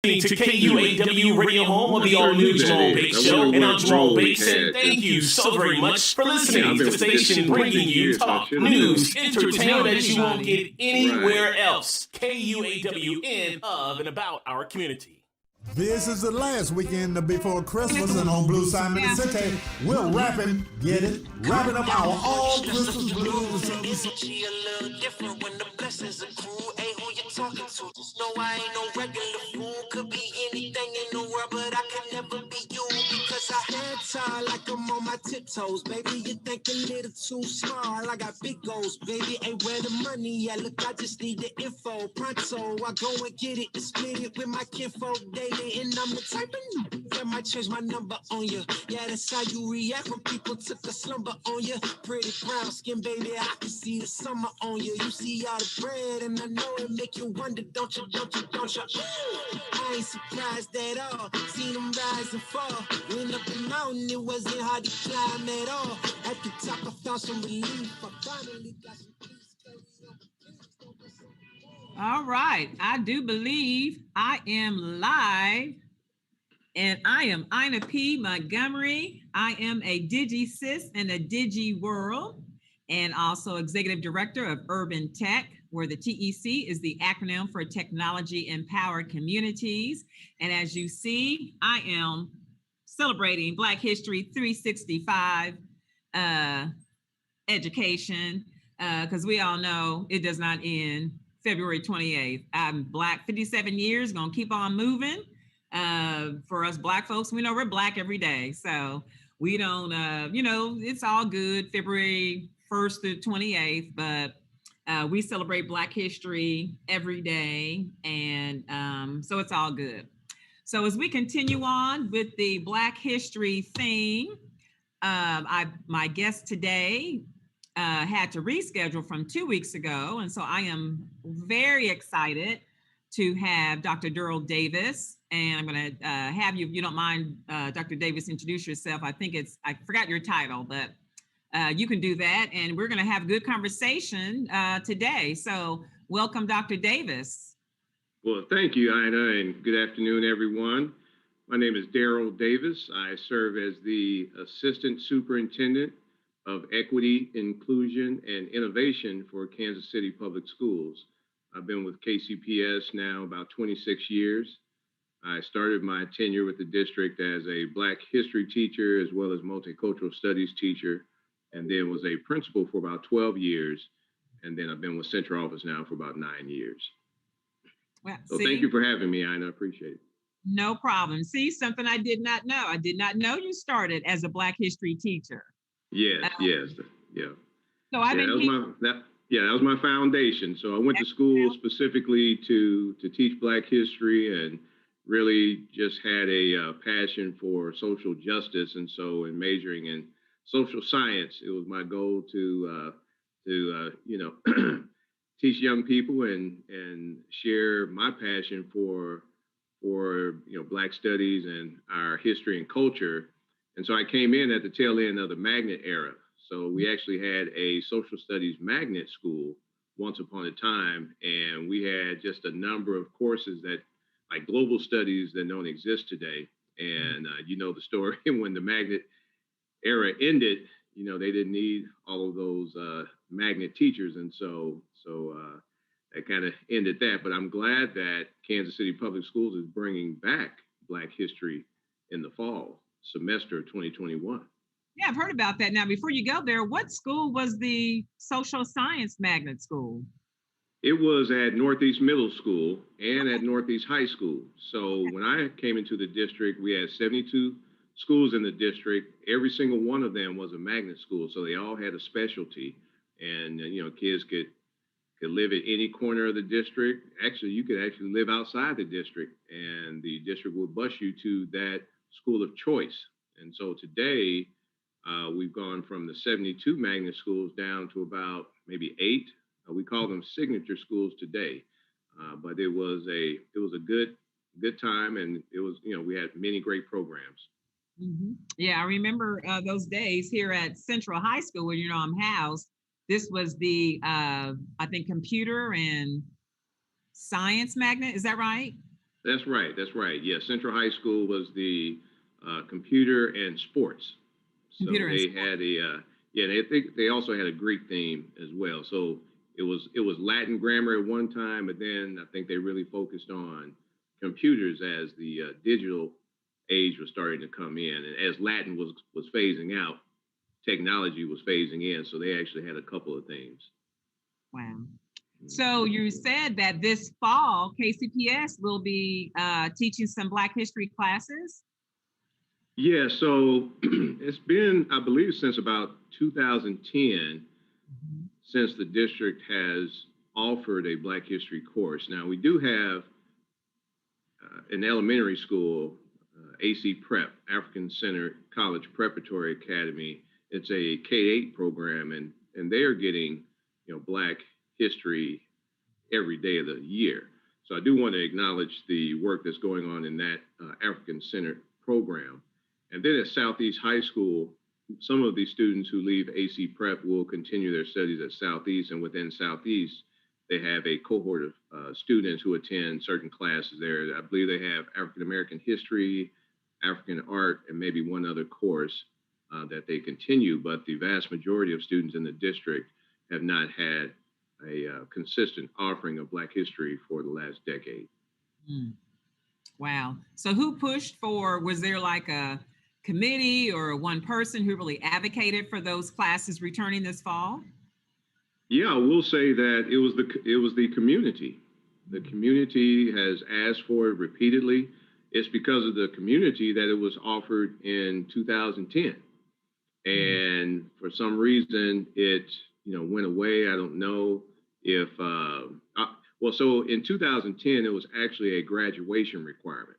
To KUAW Radio Home of the All New Jamal Bates Show, and I'm Jamal Bates, and thank you so very much for listening to the station bringing you talk, news, entertainment that you won't get anywhere else. KUAW in, of, and about our community. This is the last weekend before Christmas, and on Blue Simon City, we're rapping, get it, wrapping up our all Christmas blues. Energy a little different when the blessings accrue. Hey, who you talking to? Just know I ain't no regular fool. Could be anything in the world, but I can never be you because I head tied like I'm on my tiptoes, baby. You think a little too small. I got big goals, baby. Ain't where the money at. Look, I just need the info. Pronto, I go and get it and split it with my kinfolk daily, and I'm the type of that might change my number on you. Yeah, that's how you react when people took a slumber on you. Pretty brown skin, baby. I can see the summer on you. You see all the bread, and I know it make you wonder, don't you? I ain't surprised at all. Seen them rise and fall. Went up the mountain, it wasn't hard to climb at all. At the top, I found some relief. I finally got some peace. All right, I do believe I am live, and I am Ina P. Montgomery. I am a Digi sis in the Digi world, and also executive director of Urban Tech, where the TEC is the acronym for Technology Empowered Communities. And as you see, I am celebrating Black History 365 education, because we all know it does not end February 28th. I'm Black 57 years, gonna keep on moving. For us Black folks, we know we're Black every day. So we don't, it's all good February 1st through 28th, but we celebrate Black history every day. And so it's all good. So as we continue on with the Black history theme, my guest today had to reschedule from 2 weeks ago. And so I am very excited to have Dr. Daryl Davis. And I'm going to have you, if you don't mind, Dr. Davis, introduce yourself. I forgot your title, but you can do that. And we're going to have a good conversation today. So welcome, Dr. Davis. Well, thank you, Ina, and good afternoon, everyone. My name is Daryl Davis. I serve as the Assistant Superintendent of Equity, Inclusion, and Innovation for Kansas City Public Schools. I've been with KCPS now about 26 years. I started my tenure with the district as a Black history teacher as well as multicultural studies teacher, and then was a principal for about 12 years. And then I've been with Central Office now for about 9 years. Well, so thank you for having me, Ina. I appreciate it. No problem. See, something I did not know. I did not know you started as a Black history teacher. Yes. So I've been that was my foundation. So I went to school specifically to teach Black history, and really just had a passion for social justice. And so in majoring in social science, it was my goal to teach young people and share my passion for Black studies and our history and culture. And so I came in at the tail end of the magnet era. So we actually had a social studies magnet school once upon a time, and we had just a number of courses that, like global studies, that don't exist today. And the story, when the magnet era ended, they didn't need all of those magnet teachers. And so that kind of ended that. But I'm glad that Kansas City Public Schools is bringing back Black history in the fall semester of 2021. Yeah, I've heard about that. Now, before you go there, what school was the social science magnet school? It was at Northeast Middle School and at Northeast High School. So when I came into the district, we had 72 schools in the district. Every single one of them was a magnet school. So they all had a specialty, and kids could live at any corner of the district. Actually, you could actually live outside the district, and the district would bus you to that school of choice. And so today, we've gone from the 72 magnet schools down to about maybe 8. We call them signature schools today, but it was a good time, and it was we had many great programs. Mm-hmm. Yeah, I remember those days here at Central High School where I'm housed. This was the I think computer and science magnet. Is that right? That's right. That's right. Yeah, Central High School was the computer and sports. So Computer and they sport. had yeah, they think they also had a Greek theme as well. So it was Latin grammar at one time, but then I think they really focused on computers as the digital age was starting to come in, and as Latin was phasing out, technology was phasing in. So they actually had a couple of themes. Wow. So you said that this fall, KCPS will be teaching some Black history classes. Yeah, so it's been, I believe, since about 2010 Mhm. since the district has offered a Black History course. Now, we do have an elementary school, AC Prep, African Center College Preparatory Academy. It's a K-8 program, and they are getting, Black history every day of the year. So I do want to acknowledge the work that's going on in that African Center program. And then at Southeast High School, some of these students who leave AC Prep will continue their studies at Southeast, and within Southeast, they have a cohort of students who attend certain classes there. I believe they have African American history, African art, and maybe one other course that they continue. But the vast majority of students in the district have not had a consistent offering of Black history for the last decade. Mm. Wow. So who pushed for, was there like a committee or one person who really advocated for those classes returning this fall? Yeah, I will say that it was the community. The community has asked for it repeatedly. It's because of the community that it was offered in 2010, Mm. and for some reason it went away. I don't know if well, so in 2010 it was actually a graduation requirement,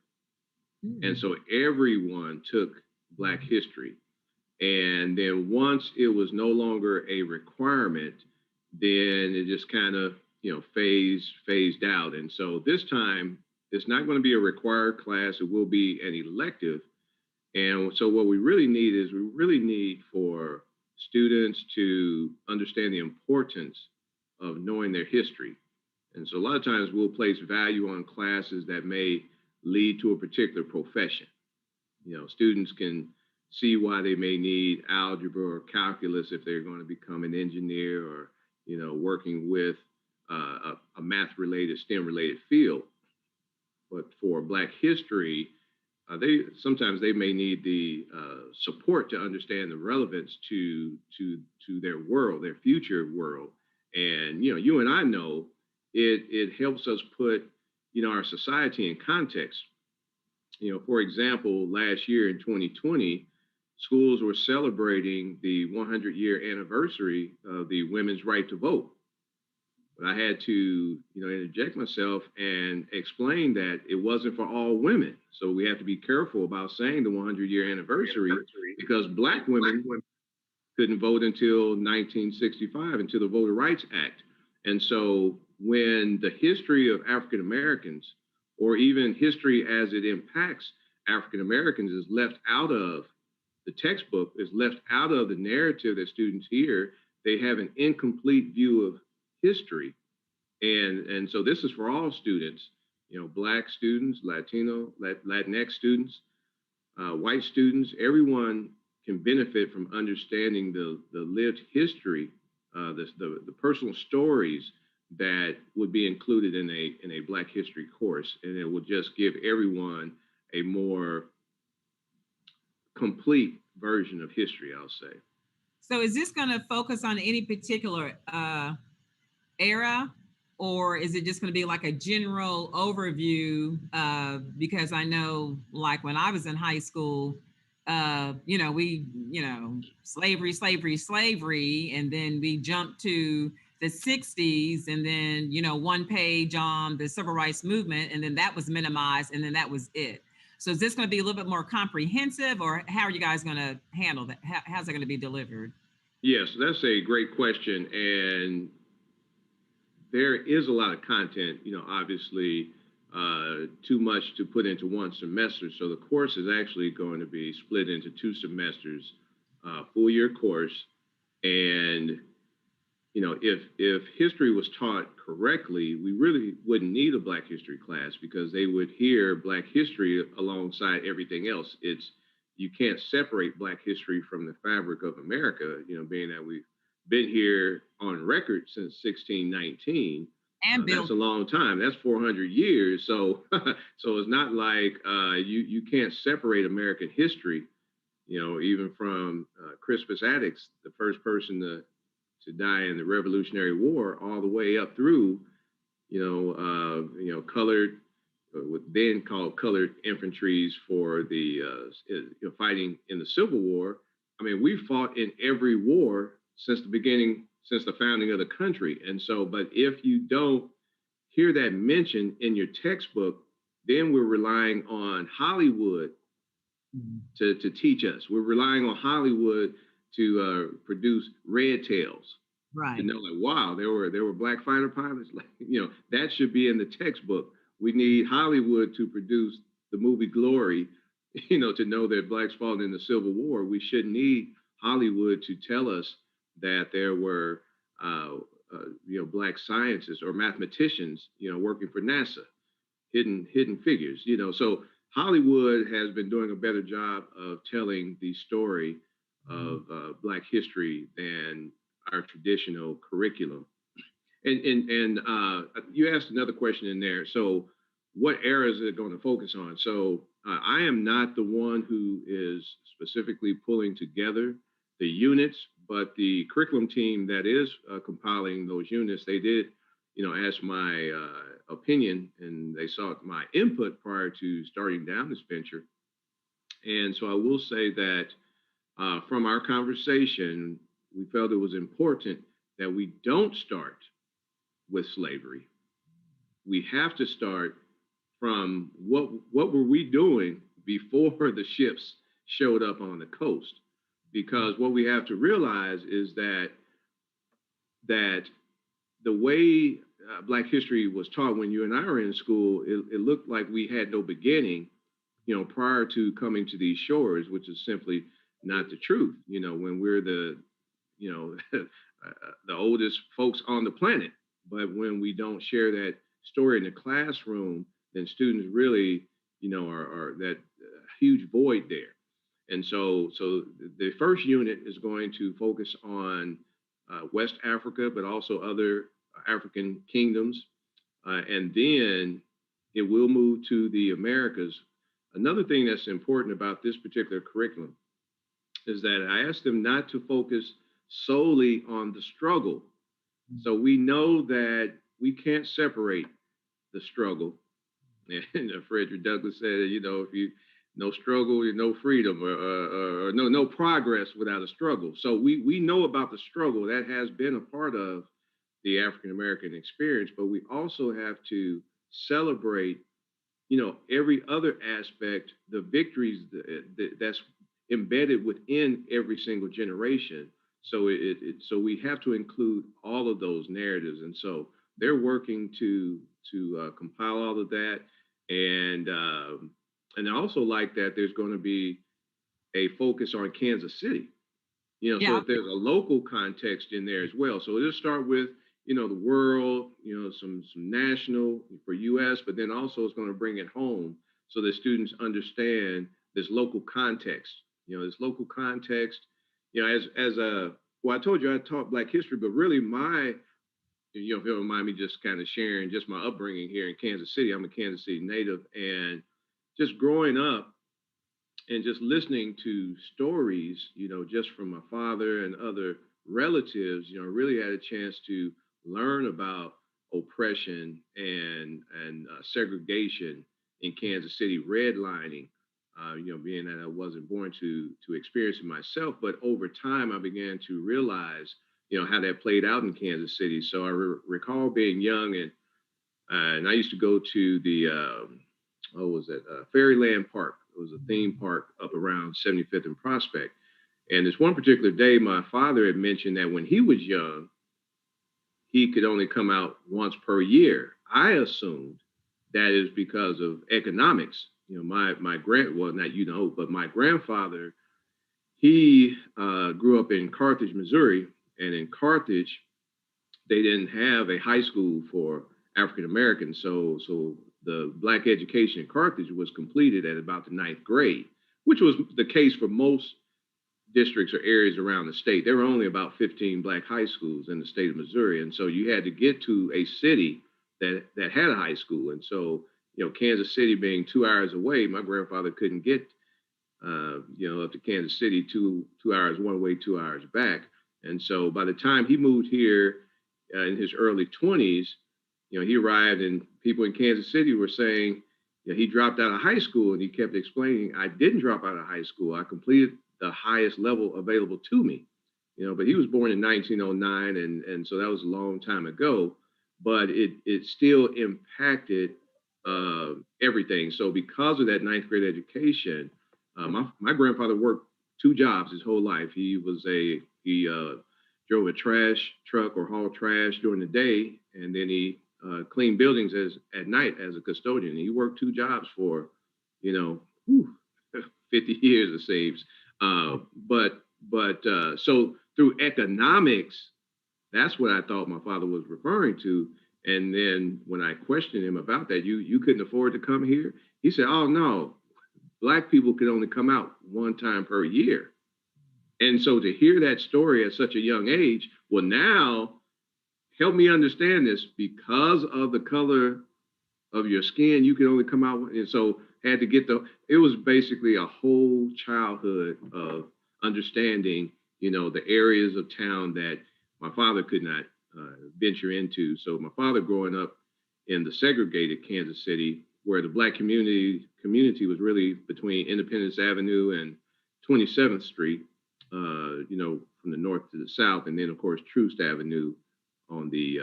and Mm. so everyone took Black history. And then once it was no longer a requirement, then it just kind of, phased out. And so this time it's not going to be a required class. It will be an elective. And so what we really need is we really need for students to understand the importance of knowing their history. And so a lot of times we'll place value on classes that may lead to a particular profession. Students can see why they may need algebra or calculus if they're going to become an engineer or, working with a math related, STEM related field. But for Black history, they may need the support to understand the relevance to their world, their future world. And you and I know it helps us put our society in context. For example, last year in 2020, schools were celebrating the 100-year anniversary of the women's right to vote. But I had to, interject myself and explain that it wasn't for all women. So we have to be careful about saying the 100-year anniversary because Black women couldn't vote until 1965, until the Voter Rights Act. And so when the history of African Americans, or even history as it impacts African Americans, is left out of the textbook, is left out of the narrative that students hear, they have an incomplete view of history. And so this is for all students, Black students, Latino, Latinx students, white students, everyone can benefit from understanding the lived history, the personal stories that would be included in a Black history course, and it will just give everyone a more complete version of history, I'll say. So is this going to focus on any particular era, or is it just going to be like a general overview? Because I know, like when I was in high school, slavery, slavery, slavery, and then we jumped to the 60s, and then, one page on the civil rights movement, and then that was minimized, and then that was it. So is this going to be a little bit more comprehensive, or how are you guys going to handle that? How's it going to be delivered? Yes, that's a great question. And there is a lot of content, obviously too much to put into one semester. So the course is actually going to be split into 2 semesters, full year course. And if history was taught correctly, we really wouldn't need a Black history class because they would hear Black history alongside everything else. You can't separate Black history from the fabric of America, being that we've been here on record since 1619. And That's a long time. That's 400 years. So, so it's not like you can't separate American history. Even from Crispus Attucks, the first person to die in the Revolutionary War, all the way up through, colored, what then called colored infantries for the fighting in the Civil War. I mean, we fought in every war since the founding of the country. And so, but if you don't hear that mentioned in your textbook, then we're relying on Hollywood to teach us. We're relying on Hollywood to produce red tails. Right. Like, wow, there were Black fighter pilots. Like, that should be in the textbook. We need Hollywood to produce the movie Glory, to know that Blacks fought in the Civil War. We shouldn't need Hollywood to tell us that there were, Black scientists or mathematicians, working for NASA, hidden figures, So Hollywood has been doing a better job of telling the story of Black history than our traditional curriculum. And you asked another question in there. So what era is it going to focus on? So I am not the one who is specifically pulling together the units, but the curriculum team that is compiling those units, they did, ask my opinion, and they sought my input prior to starting down this venture. And so I will say that from our conversation, we felt it was important that we don't start with slavery. We have to start from what were we doing before the ships showed up on the coast? Because what we have to realize is that the way Black history was taught when you and I were in school, it looked like we had no beginning, prior to coming to these shores, which is simply not the truth. When we're the oldest folks on the planet, but when we don't share that story in the classroom, then students really, are that huge void there. And so the first unit is going to focus on West Africa, but also other African kingdoms. And then it will move to the Americas. Another thing that's important about this particular curriculum is that I asked them not to focus solely on the struggle. So we know that we can't separate the struggle. And Frederick Douglass said, if you no struggle, no freedom, or no progress without a struggle. So we know about the struggle that has been a part of the African American experience, but we also have to celebrate, every other aspect, the victories that's embedded within every single generation. So so we have to include all of those narratives, and so they're working to compile all of that, and I also like that there's going to be a focus on Kansas City, so if there's a local context in there as well. So it'll start with, the world, some national for US, but then also it's going to bring it home so that students understand this local context, this local context, well, I told you I taught Black history, but really if you don't mind me just kind of sharing just my upbringing here in Kansas City. I'm a Kansas City native, and just growing up and just listening to stories, just from my father and other relatives, really had a chance to learn about oppression and segregation in Kansas City, redlining, being that I wasn't born to experience it myself, but over time I began to realize, how that played out in Kansas City. So I recall being young, and I used to go to the Fairyland Park. It was a theme park up around 75th and Prospect. And this one particular day, my father had mentioned that when he was young, he could only come out once per year. I assumed that is because of economics. My but my grandfather, he grew up in Carthage, Missouri, and in Carthage, they didn't have a high school for African Americans. So the black education in Carthage was completed at about the 9th grade, which was the case for most districts or areas around the state. There were only about 15 black high schools in the state of Missouri. And so you had to get to a city that had a high school. And so, Kansas City being 2 hours away, my grandfather couldn't get, up to Kansas City, two hours one way, 2 hours back. And so by the time he moved here in his early 20s, he arrived and people in Kansas City were saying, he dropped out of high school, and he kept explaining, I didn't drop out of high school. I completed the highest level available to me, but he was born in 1909. And so that was a long time ago, but it still impacted everything. So because of that 9th grade education, my grandfather worked 2 jobs his whole life. He drove a trash truck or hauled trash during the day, and then he cleaned buildings at night as a custodian. He worked 2 jobs for, 50 years of saves. So through economics, that's what I thought my father was referring to. And then when I questioned him about that, you couldn't afford to come here? He said, oh no, Black people could only come out 1 time per year. And so to hear that story at such a young age, well, now help me understand this. Because of the color of your skin, you can only come out. And so had to get it was basically a whole childhood of understanding, the areas of town that my father could not venture into. So my father growing up in the segregated Kansas City, where the Black community was really between Independence Avenue and 27th Street, from the north to the south, and then of course Troost Avenue on the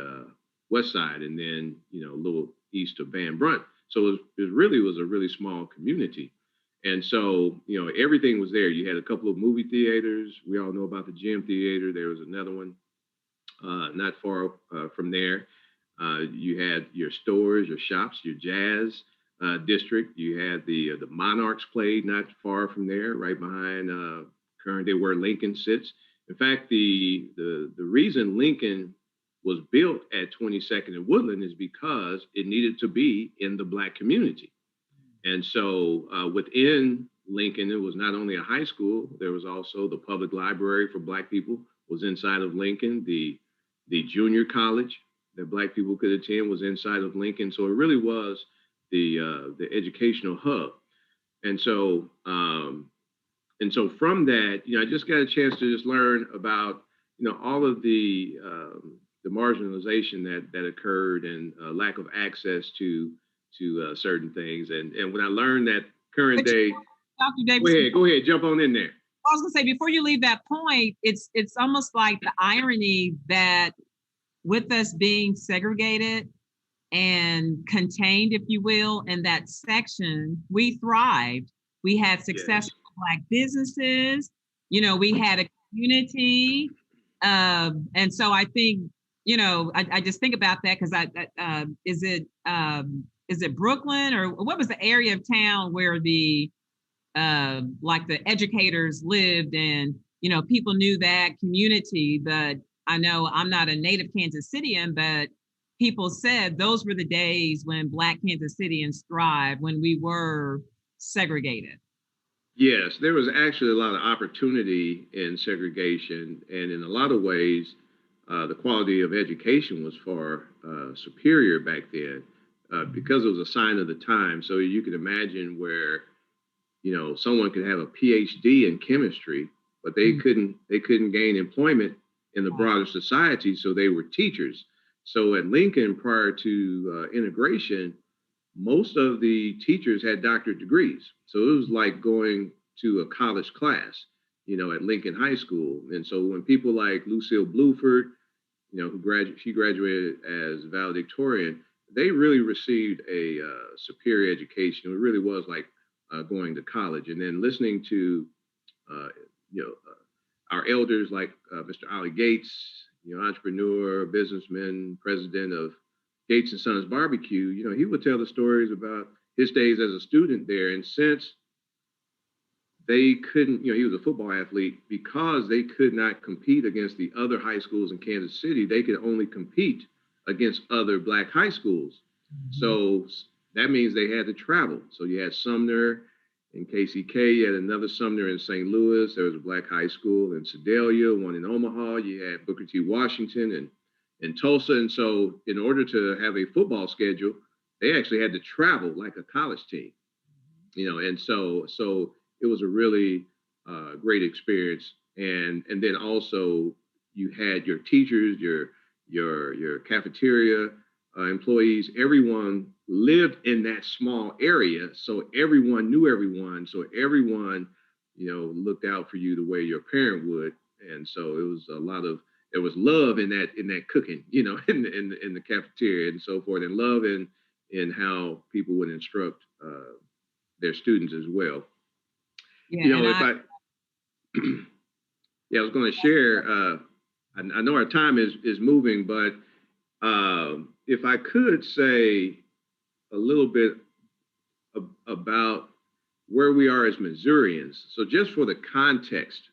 west side, and then a little east of Van Brunt. So it really was a really small community. And so, everything was there. You had a couple of movie theaters. We all know about the Gym Theater. There was another one not far from there. You had your stores, your shops, your jazz district. You had the Monarchs played not far from there, right behind current day where Lincoln sits. In fact, the reason Lincoln was built at 22nd and Woodland is because it needed to be in the Black community. And so within Lincoln, it was not only a high school, there was also the public library for Black people was inside of Lincoln. The junior college that Black people could attend was inside of Lincoln. So it really was the educational hub. And so from that, I just got a chance to just learn about, all of the marginalization that occurred and lack of access to certain things. And when I learned that current day, Dr. Davis, go ahead, jump on in there. I was gonna say, before you leave that point, it's almost like the irony that with us being segregated and contained, if you will, in that section, we thrived. We had successful Black businesses, we had a community. And so I think, I just think about that because is it Brooklyn, or what was the area of town where the educators lived, and people knew that community? But I know I'm not a native Kansas Cityan, but people said those were the days when Black Kansas Cityans thrived, when we were segregated. Yes, there was actually a lot of opportunity in segregation, and in a lot of ways, the quality of education was far superior back then because it was a sign of the time. So you can imagine where, someone could have a PhD in chemistry, but they couldn't gain employment in the broader society, so they were teachers. So at Lincoln, prior to integration, most of the teachers had doctorate degrees. So it was like going to a college class, at Lincoln High School. And so when people like Lucille Bluford, she graduated as valedictorian, they really received a superior education. It really was like going to college. And then listening to, our elders like Mr. Ollie Gates, entrepreneur, businessman, president of Gates and Sons Barbecue, he would tell the stories about his days as a student there. And since they couldn't, he was a football athlete, because they could not compete against the other high schools in Kansas City. They could only compete against other Black high schools. So that means they had to travel. So you had Sumner in KCK, you had another Sumner in St. Louis. There was a Black high school in Sedalia, one in Omaha. You had Booker T. Washington and in Tulsa. And so in order to have a football schedule, they actually had to travel like a college team, and so it was a really great experience. And then also you had your teachers, your cafeteria employees, everyone lived in that small area. So everyone knew everyone. So everyone, looked out for you the way your parent would. And so it was there was love in that cooking, in the cafeteria and so forth, and love in how people would instruct their students as well. Yeah, I was going to share, I know our time is moving, but if I could say a little bit about where we are as Missourians. So just for the context.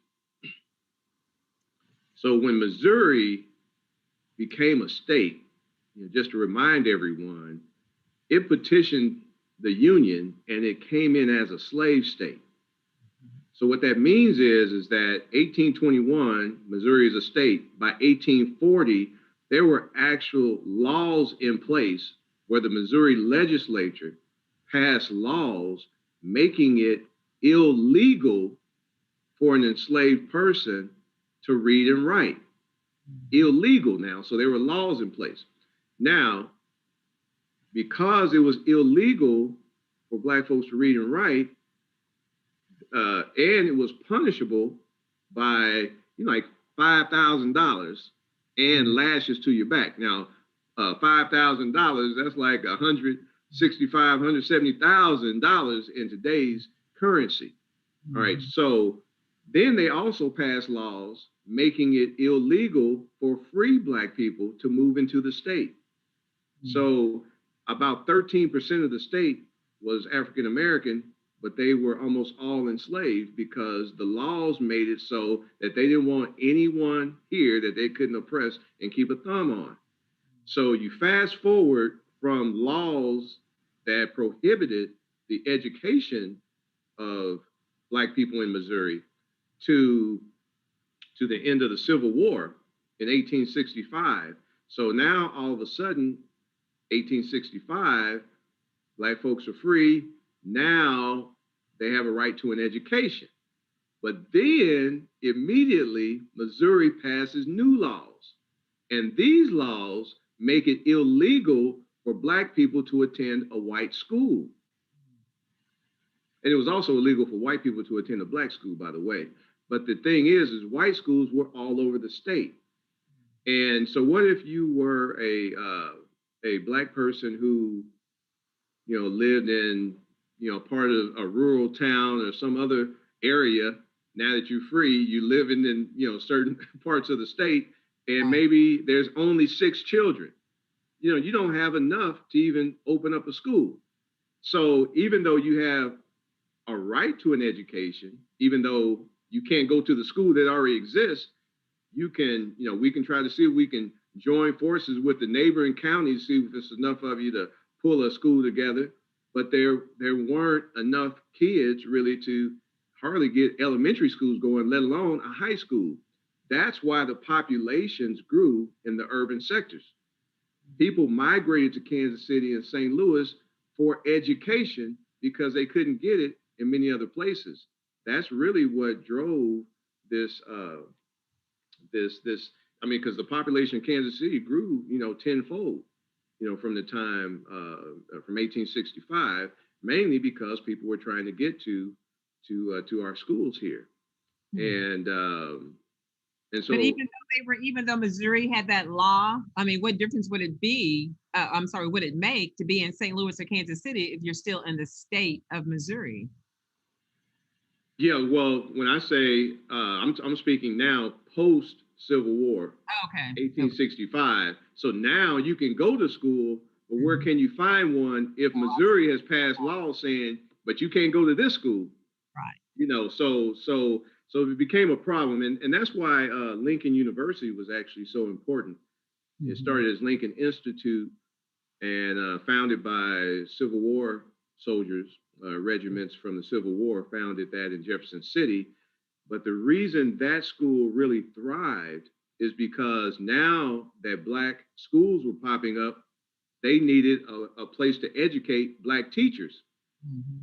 So when Missouri became a state, just to remind everyone, it petitioned the Union and it came in as a slave state. So what that means is that 1821, Missouri is a state. By 1840, there were actual laws in place where the Missouri legislature passed laws making it illegal for an enslaved person to read and write. Illegal now. So there were laws in place. Now, because it was illegal for Black folks to read and write, and it was punishable by, like $5,000 and lashes to your back. Now, $5,000, that's like $165,000, $170,000 in today's currency. All right. So then they also passed laws making it illegal for free Black people to move into the state. So about 13% of the state was African American, but they were almost all enslaved because the laws made it so that they didn't want anyone here that they couldn't oppress and keep a thumb on. So you fast forward from laws that prohibited the education of Black people in Missouri to the end of the Civil War in 1865. So now all of a sudden, 1865, Black folks are free. Now they have a right to an education. But then immediately Missouri passes new laws. And these laws make it illegal for Black people to attend a white school. And it was also illegal for white people to attend a Black school, by the way. But the thing is white schools were all over the state. And so what if you were a Black person who, lived in, part of a rural town or some other area? Now that you're free, you live in certain parts of the state, and maybe there's only 6 children. You don't have enough to even open up a school. So even though you have a right to an education, even though you can't go to the school that already exists, you can, we can try to see if we can join forces with the neighboring counties, see if there's enough of you to pull a school together. But there weren't enough kids really to hardly get elementary schools going, let alone a high school. That's why the populations grew in the urban sectors. People migrated to Kansas City and St. Louis for education because they couldn't get it in many other places. That's really what drove this, because the population of Kansas City grew, tenfold, from the time, from 1865, mainly because people were trying to get to our schools here. And so, but even though Missouri had that law, what difference would it be? Would it make to be in St. Louis or Kansas City if you're still in the state of Missouri? Yeah, well, when I say I'm speaking now post Civil War, 1865. So now you can go to school, but where can you find one if Missouri has passed laws saying, but you can't go to this school? Right. So it became a problem, and that's why Lincoln University was actually so important. It started as Lincoln Institute and founded by Civil War soldiers, regiments from the Civil War, founded that in Jefferson City. But the reason that school really thrived is because now that Black schools were popping up, they needed a place to educate Black teachers.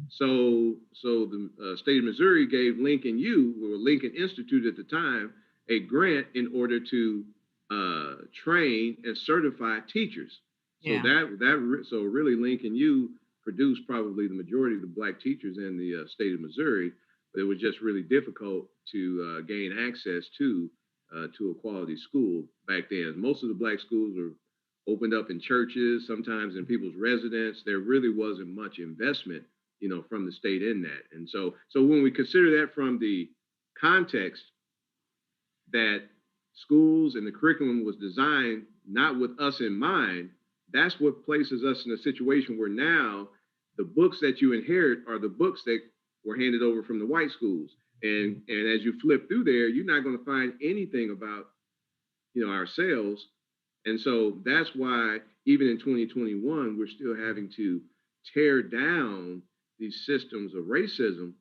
So the state of Missouri gave Lincoln U, or Lincoln Institute at the time, a grant in order to train and certify teachers. So so really Lincoln U produced probably the majority of the Black teachers in the state of Missouri, but it was just really difficult to gain access to a quality school back then. Most of the Black schools were opened up in churches, sometimes in people's residence. There really wasn't much investment, from the state in that. And so when we consider that from the context that schools and the curriculum was designed not with us in mind, that's what places us in a situation where now the books that you inherit are the books that were handed over from the white schools. And as you flip through there, you're not going to find anything about, ourselves. And so that's why even in 2021, we're still having to tear down these systems of racism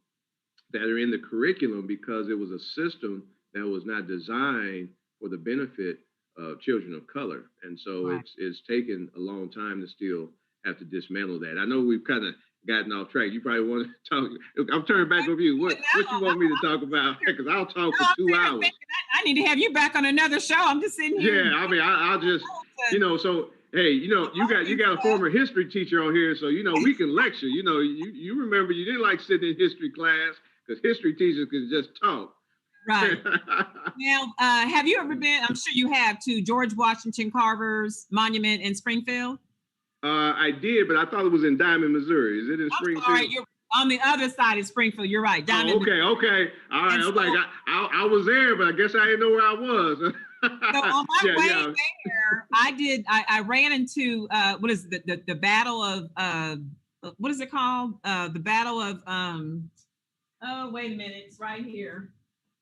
that are in the curriculum, because it was a system that was not designed for the benefit of children of color. And so it's taken a long time to still have to dismantle that. I know we've kind of gotten off track. You probably want to talk. I'm turning back over you. What you want me to talk about? Because I'll talk for 2 hours. I need to have you back on another show. I'm just sitting here. Yeah, I mean, I'll just, so hey, you got a former history teacher on here, so we can lecture. You remember you didn't like sitting in history class because history teachers can just talk. Right. Now, have you ever been? I'm sure you have, to George Washington Carver's monument in Springfield. I did, but I thought it was in Diamond, Missouri. Is it in Springfield? Sorry, you're on the other side of Springfield. You're right. Diamond. Okay. All right. I was like, I was there, but I guess I didn't know where I was. So on my way there, I ran into what is the battle of what is it called? The battle of oh, wait a minute, it's right here.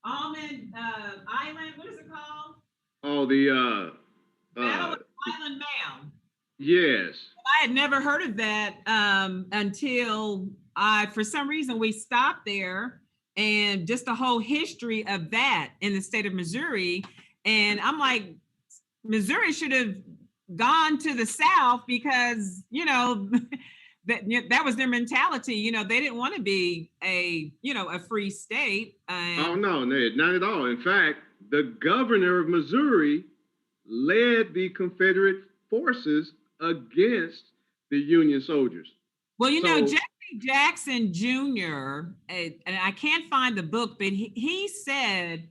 Almond Island. What is it called? Oh, the Battle of Island Mound. Yes. I had never heard of that until for some reason, we stopped there, and just the whole history of that in the state of Missouri. And I'm like, Missouri should have gone to the South because, that was their mentality. They didn't want to be a free state. Oh, no, not at all. In fact, the governor of Missouri led the Confederate forces against the Union soldiers. Well, Jesse Jackson Jr., and I can't find the book, but he said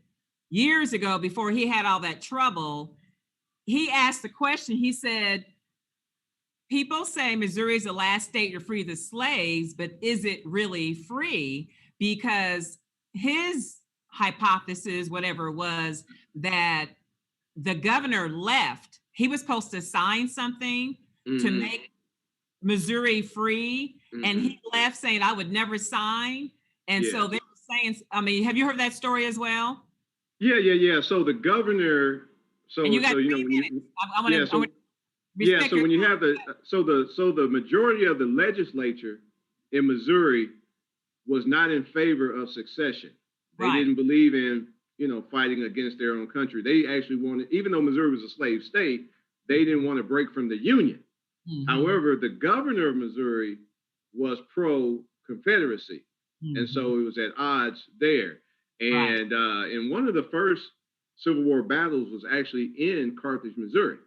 years ago, before he had all that trouble, he asked the question, he said, people say Missouri is the last state to free the slaves, but is it really free? Because his hypothesis, whatever it was, that the governor left. He was supposed to sign something to make Missouri free, and he left saying, I would never sign. And so they were saying, have you heard that story as well? Yeah. So the governor, so when you have the majority of the legislature in Missouri was not in favor of secession. They didn't believe in, fighting against their own country. They actually wanted, even though Missouri was a slave state, they didn't want to break from the Union. However, the governor of Missouri was pro-Confederacy. And so it was at odds there. And and one of the first Civil War battles was actually in Carthage, Missouri.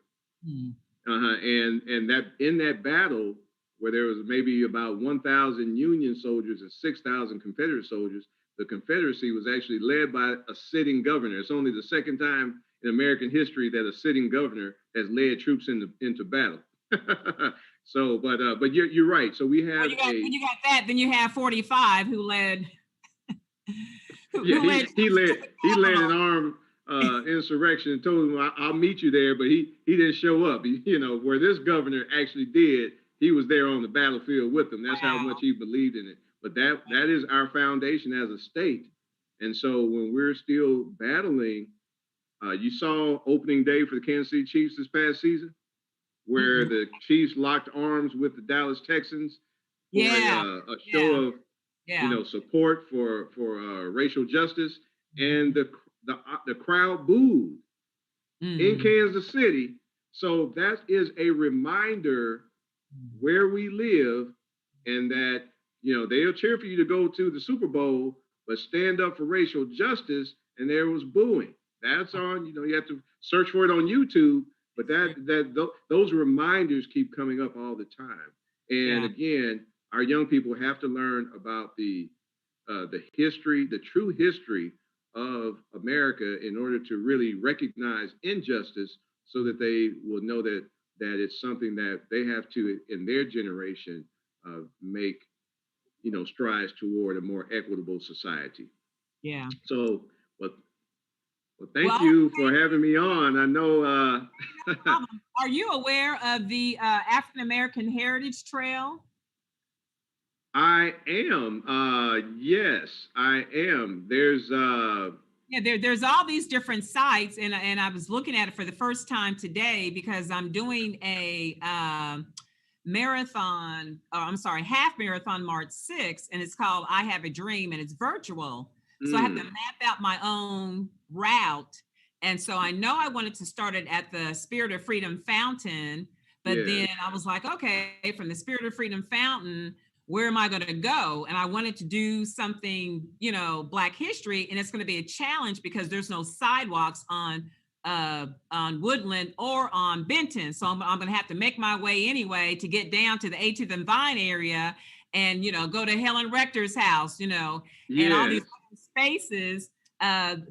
And that in that battle, where there was maybe about 1,000 Union soldiers and 6,000 Confederate soldiers, the Confederacy was actually led by a sitting governor. It's only the second time in American history that a sitting governor has led troops into battle. So, but you're right. So we have when you got that, then you have 45 who led. He led an armed insurrection and told him, I'll meet you there, but he didn't show up. Where this governor actually did, he was there on the battlefield with them. That's how much he believed in it. but that is our foundation as a state. And so when we're still battling, you saw opening day for the Kansas City Chiefs this past season, where the Chiefs locked arms with the Dallas Texans for a show of support for racial justice, and the crowd booed in Kansas City. So that is a reminder where we live, and that they'll cheer for you to go to the Super Bowl, but stand up for racial justice, and there was booing. That's on, you have to search for it on YouTube, but those reminders keep coming up all the time. And again, our young people have to learn about the history, the true history of America, in order to really recognize injustice, so that they will know that it's something that they have to, in their generation, make strides toward a more equitable society. Yeah. So, thank you for having me on. I know. Are you aware of the African American Heritage Trail? I am. Yes, I am. There's there's all these different sites, and I was looking at it for the first time today, because I'm doing a half marathon March 6th, and it's called I Have a Dream, and it's virtual. So I have to map out my own route. And so I know I wanted to start it at the Spirit of Freedom Fountain, but then I was like, okay, from the Spirit of Freedom Fountain, where am I going to go? And I wanted to do something, Black history, and it's going to be a challenge because there's no sidewalks on Woodland or on Benton. So I'm going to have to make my way anyway to get down to the 18th and Vine area, and, go to Helen Rector's house, and all these spaces,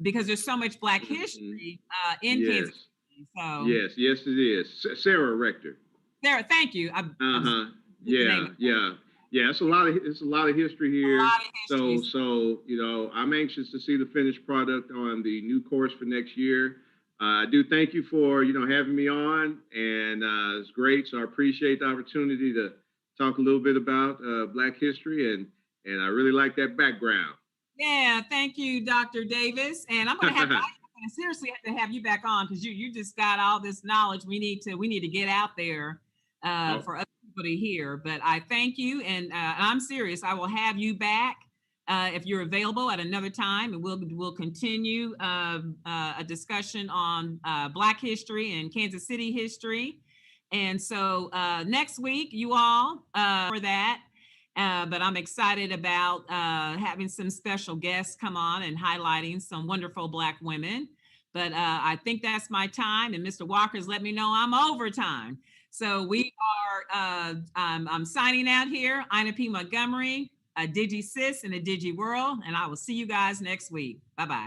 because there's so much Black history in Kansas City. So yes, it is. Sarah Rector. Sarah, thank you. It's a lot of history here. So I'm anxious to see the finished product on the new course for next year. I do thank you for having me on, and it's great. So I appreciate the opportunity to talk a little bit about Black history, and I really like that background. Yeah, thank you, Dr. Davis. And I'm going to seriously have to have you back on, because you just got all this knowledge we need to get out there for other people to hear. But I thank you, and I'm serious. I will have you back if you're available at another time, and we'll continue a discussion on Black history and Kansas City history. And so next week, you all for that. But I'm excited about having some special guests come on and highlighting some wonderful Black women. But I think that's my time, and Mr. Walker's let me know I'm overtime. So we are, I'm signing out here. Ina P. Montgomery, a Digi Sis in the Digi World, and I will see you guys next week. Bye-bye.